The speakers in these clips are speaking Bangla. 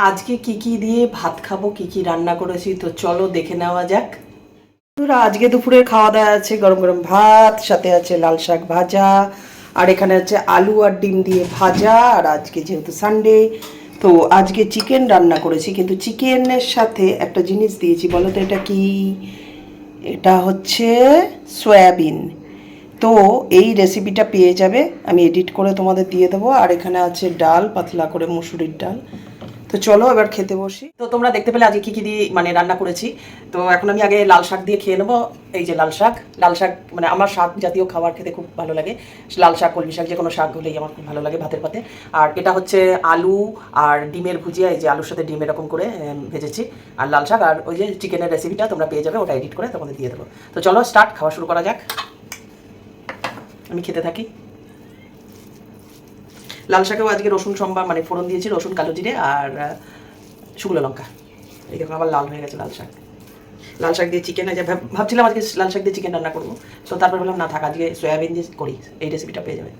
আজকে কি কি দিয়ে ভাত খাবো, কি কি রান্না করেছি তো চলো দেখে নেওয়া যাক। আজকে দুপুরের খাওয়া দাওয়া আছে গরম গরম ভাত, সাথে আছে লাল শাক ভাজা, আর এখানে আছে আলু আর ডিম দিয়ে ভাজা। আর আজকে যেহেতু সানডে তো আজকে চিকেন রান্না করেছি, কিন্তু চিকেনের সাথে একটা জিনিস দিয়েছি, বলো তো এটা কি? এটা হচ্ছে সয়াবিন। তো এই রেসিপিটা পেয়ে যাবে, আমি এডিট করে তোমাদের দিয়ে দেবো। আর এখানে আছে ডাল, পাতলা করে মুসুরির ডাল। তো চলো এবার খেতে বসি। তো তোমরা দেখতে পেলে আজকে কী কী দিয়ে মানে রান্না করেছি। তো এখন আমি আগে লাল শাক দিয়ে খেয়ে নেবো। এই যে লাল শাক, লাল শাক মানে আমার শাক জাতীয় খাবার খেতে খুব ভালো লাগে। লাল শাক, কলমি শাক, যে কোনো শাক হলেই আমার খুব ভালো লাগে ভাতের পাতে। আর এটা হচ্ছে আলু আর ডিমের ভুজিয়া, এই যে আলুর সাথে ডিম এরকম করে ভেজেছি। আর লাল শাক আর ওই যে চিকেনের রেসিপিটা তোমরা পেয়ে যাবে, ওটা এডিট করে তোমাদের দিয়ে দেবো। তো চলো স্টার্ট, খাওয়া শুরু করা যাক। আমি খেতে থাকি। লাল শাকেও আজকে রসুন সম্বার মানে ফোড়ন দিয়েছি, রসুন, কালো জিরে আর শুকনো লঙ্কা। এই দেখো আবার লাল হয়ে গেছে লাল শাক। লাল শাক দিয়ে চিকেন, যে ভাবছিলাম আজকে লাল শাক দিয়ে চিকেন রান্না করবো, তো তারপর বললাম না থাক, আজকে সয়াবিন দিয়ে করি, এই রেসিপিটা পেয়ে যাবে।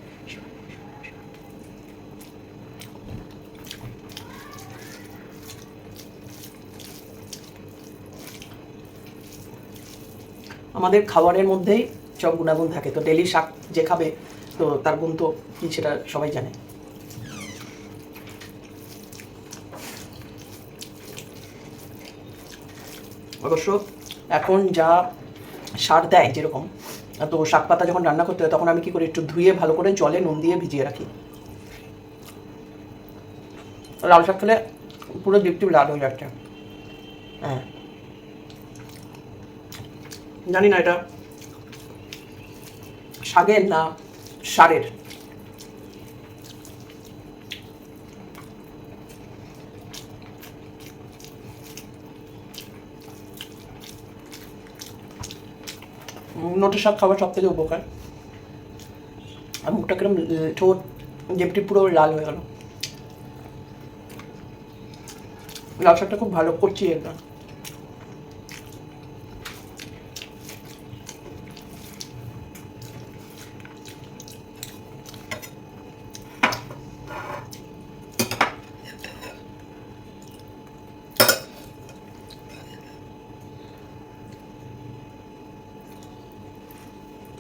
আমাদের খাবারের মধ্যেই সব গুণাগুণ থাকে, তো ডেলি শাক যে খাবে তো তার গুণ তো কী সেটা সবাই জানে। অবশ্য এখন যা সার দেয় যেরকম, তো শাক পাতা যখন রান্না করতে হয় তখন আমি কী করি, একটু ধুয়ে ভালো করে জলে নুন দিয়ে ভিজিয়ে রাখি। লাল শাক খেলে পুরো দীপ্তি লাল হয়ে যাচ্ছে। হ্যাঁ, জানি না এটা শাকের না সারের। নোটে শাক খাবার সব থেকে উপকার। আর মুখটা কিরম ঠোঁট যেমটি পুরো লাল হয়ে গেল। লাল শাকটা খুব ভালো করছি একদম।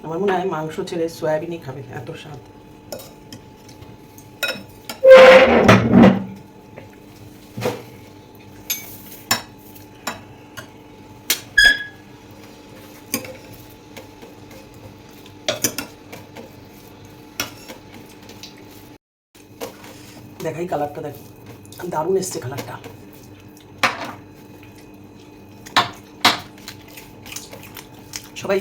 আমার মনে হয় মাংস ছেড়ে সয়াবিনই খাবে, এত স্বাদ। দেখাই কালারটা, দেখো দারুণ এসছে কালারটা। সবাই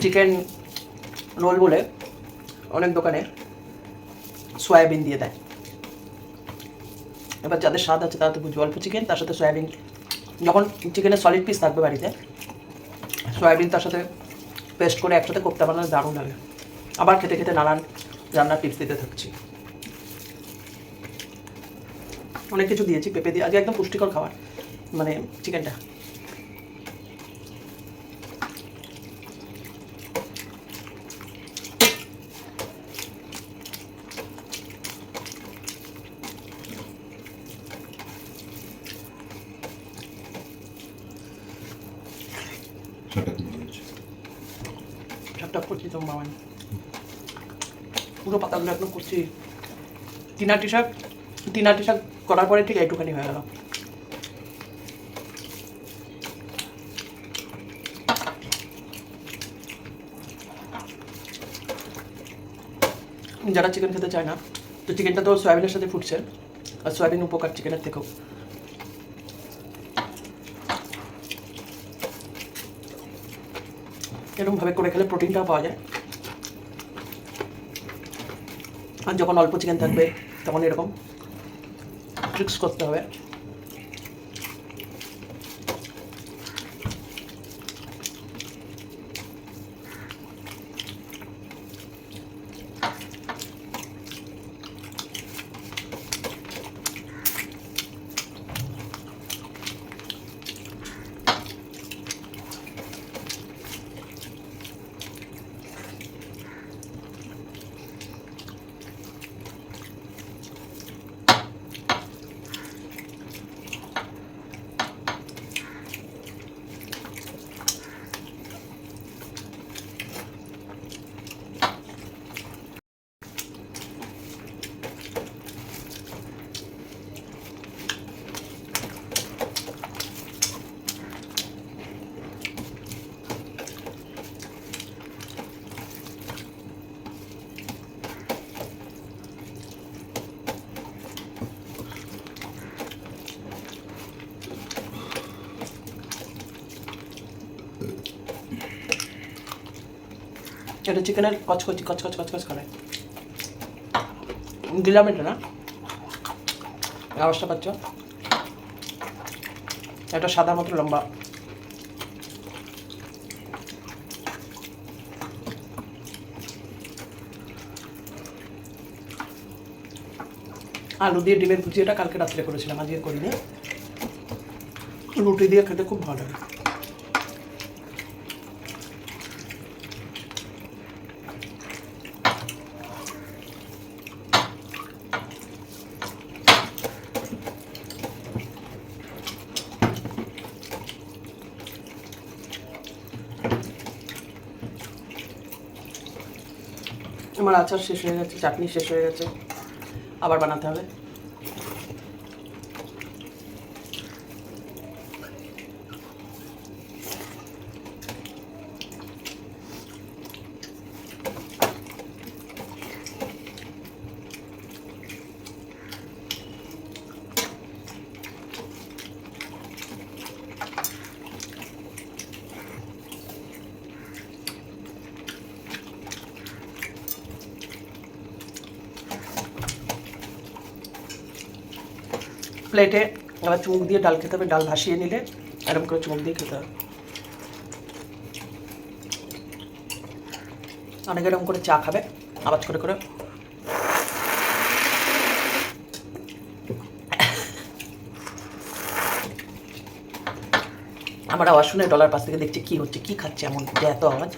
চিকেন রোল বলে অনেক দোকানে সয়াবিন দিয়ে দেয়। এবার যাদের স্বাদ আছে তারা তো বুঝবে, অল্প চিকেন তার সাথে সয়াবিন, যখন চিকেনের সলিড পিস থাকবে বাড়িতে, সয়াবিন তার সাথে পেস্ট করে একসাথে কোপ্তা বানালে দারুণ লাগে। আবার খেতে খেতে নানান রান্নার টিপস দিতে থাকছি। অনেক কিছু দিয়েছি, পেঁপে দিয়ে, আজকে একদম পুষ্টিকর খাবার মানে চিকেনটা। শাকটা করছি তো মামাই, পুরো পাতাগুলো একদম করছি। তিনাটি শাক করার পরে ঠিক একটুখানি হয়ে গেল। যারা চিকেন খেতে চায় না, তো চিকেনটা তো সয়াবিনের সাথে ফুটছে, আর সয়াবিন উপকার চিকেনের থেকেও। এরকমভাবে করে খেলে প্রোটিনটাও পাওয়া যায়। আর যখন অল্প চিকেন থাকবে তখন এরকম ট্রিক্স করতে হবে। এটা চিকেনের কচকচি কচকচ কচকচ করে দিলাম, এটা না আওয়াজটা পাচ্ছ? এটা সাদার মতো লম্বা। আলু দিয়ে ডিমের ভুজিয়াটা কালকে রাত্রে করেছিলাম, আজকে করিনি। রুটি দিয়ে খেতে খুব ভালো লাগে। আমার আচার শেষ হয়ে গেছে, চাটনি শেষ হয়ে গেছে, আবার বানাতে হবে। প্লেটে আবার চুমুক দিয়ে ডাল খেতে হবে, ডাল ভাসিয়ে নিলে এরকম করে চুমুক দিয়ে খেতে হবে। অনেক এরকম করে চা খাবে আওয়াজ করে করে। আমার আওয়াজ শুনে ডলার পাশ থেকে দেখছে কি হচ্ছে, কি খাচ্ছে এমন এত আওয়াজ।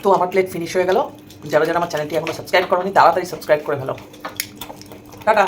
তো আমার প্লেট ফিনিশ হয়ে গেল। যারা যারা আমার চ্যানেলটি এখনো সাবস্ক্রাইব করোনি তাড়াতাড়ি সাবস্ক্রাইব করে ফেলো। টাটা।